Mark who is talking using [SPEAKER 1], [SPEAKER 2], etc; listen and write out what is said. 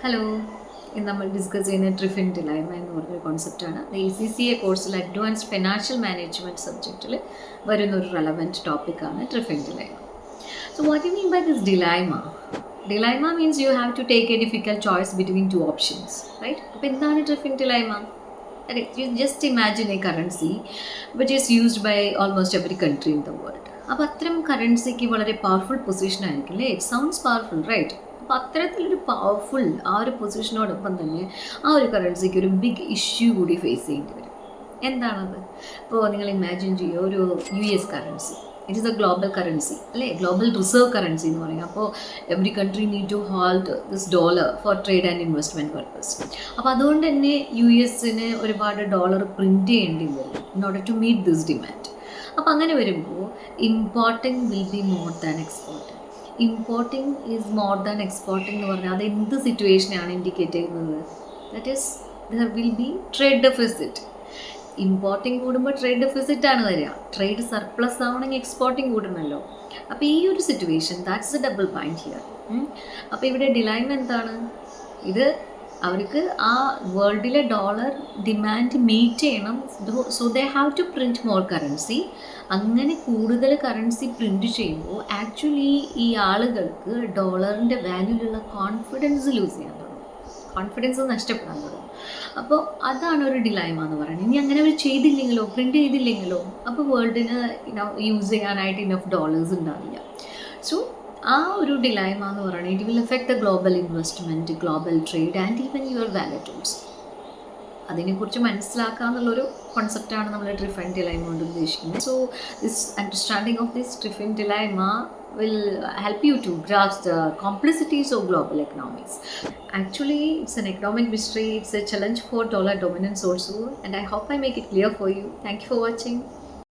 [SPEAKER 1] Hello, ഇന്ന് നമ്മൾ discuss ചെയ്യുന്ന ട്രിഫിൻ ഡിലൈമ എന്ന് പറഞ്ഞൊരു കോൺസെപ്റ്റാണ്. ACCA കോഴ്സിൽ അഡ്വാൻസ്ഡ് ഫിനാൻഷ്യൽ മാനേജ്മെൻറ്റ് സബ്ജക്റ്റിൽ വരുന്നൊരു റെലവൻറ്റ് ടോപ്പിക്കാണ് Triffin dilemma. So what you mean by this dilemma? Dilemma means you have to take a difficult choice between two options, right? അപ്പോൾ എന്താണ് ട്രിഫിൻ ഡിലൈമ? Just imagine a currency which is used by almost every country in the world. അപ്പോൾ അത്തരം കറൻസിക്ക് വളരെ powerful position ആയിരിക്കില്ലേ? It sounds powerful, right? അപ്പോൾ അത്തരത്തിലൊരു powerful ആ ഒരു പൊസിഷനോടൊപ്പം തന്നെ ആ ഒരു കറൻസിക്ക് ഒരു ബിഗ് ഇഷ്യൂ കൂടി ഫേസ് ചെയ്യേണ്ടി വരും. എന്താണത്? ഇപ്പോൾ നിങ്ങൾ ഇമാജിൻ ചെയ്യുക, ഒരു US currency. It is a global currency അല്ലേ, ഗ്ലോബൽ റിസർവ് കറൻസി എന്ന് പറയും. അപ്പോൾ every country need to hold this dollar for trade and investment purpose. അപ്പോൾ അതുകൊണ്ട് തന്നെ US ഒരുപാട് ഡോളർ പ്രിൻറ്റ് ചെയ്യേണ്ടി വരും in order to meet this demand. അപ്പോൾ അങ്ങനെ വരുമ്പോൾ importing will be more than exporting. Importing is more than exporting എന്ന് പറഞ്ഞാൽ അത് എന്ത് സിറ്റുവേഷനാണ് ഇൻഡിക്കേറ്റ് ചെയ്യുന്നത്? That is there will B trade deficit. Importing കൂടുമ്പോൾ ട്രേഡ് ഡെഫിസിറ്റാണ് വരിക. ട്രേഡ് സർപ്ലസ് ആവണമെങ്കിൽ എക്സ്പോർട്ടിങ് കൂടണമല്ലോ. അപ്പോൾ ഈ ഒരു situation, that's a double point here. അപ്പോൾ ഇവിടെ ഡിലൈമ എന്താണ്? ഇത് അവർക്ക് ആ വേൾഡിലെ ഡോളർ ഡിമാൻഡ് മീറ്റ് ചെയ്യണം. So they have to print more currency. അങ്ങനെ കൂടുതൽ കറൻസി പ്രിൻറ്റ് ചെയ്യുമ്പോൾ ആക്ച്വലി ഈ ആളുകൾക്ക് ഡോളറിൻ്റെ വാല്യൂലുള്ള കോൺഫിഡൻസ് ലൂസ് ചെയ്യാൻ തുടങ്ങും, കോൺഫിഡൻസ് നഷ്ടപ്പെടാൻ തുടങ്ങും. അപ്പോൾ അതാണ് ഒരു ഡിലൈമ എന്ന് പറയുന്നത്. ഇനി അങ്ങനെ അവർ ചെയ്തില്ലെങ്കിലോ, പ്രിൻറ്റ് ചെയ്തില്ലെങ്കിലോ, അപ്പോൾ വേൾഡിന് യൂസ് ചെയ്യാനായിട്ട് ഇനഫ് ഡോളേഴ്സ് ഉണ്ടാവില്ല. സോ ആ ഒരു ഡിലൈമ എന്ന് പറയുന്നത് it will affect the global investment, global trade and even your wallet also. അതിനെക്കുറിച്ച് മനസ്സിലാക്കുക എന്നുള്ളൊരു കോൺസെപ്റ്റാണ് നമ്മൾ ട്രിഫിൻ ഡിലൈമ കൊണ്ട് ഉദ്ദേശിക്കുന്നത്. So this understanding of this Triffin dilemma will help you to grasp the complexities of global economics. Actually, it's an economic mystery. It's a challenge for dollar dominance also, and I hope I make it clear for you. Thank you for watching.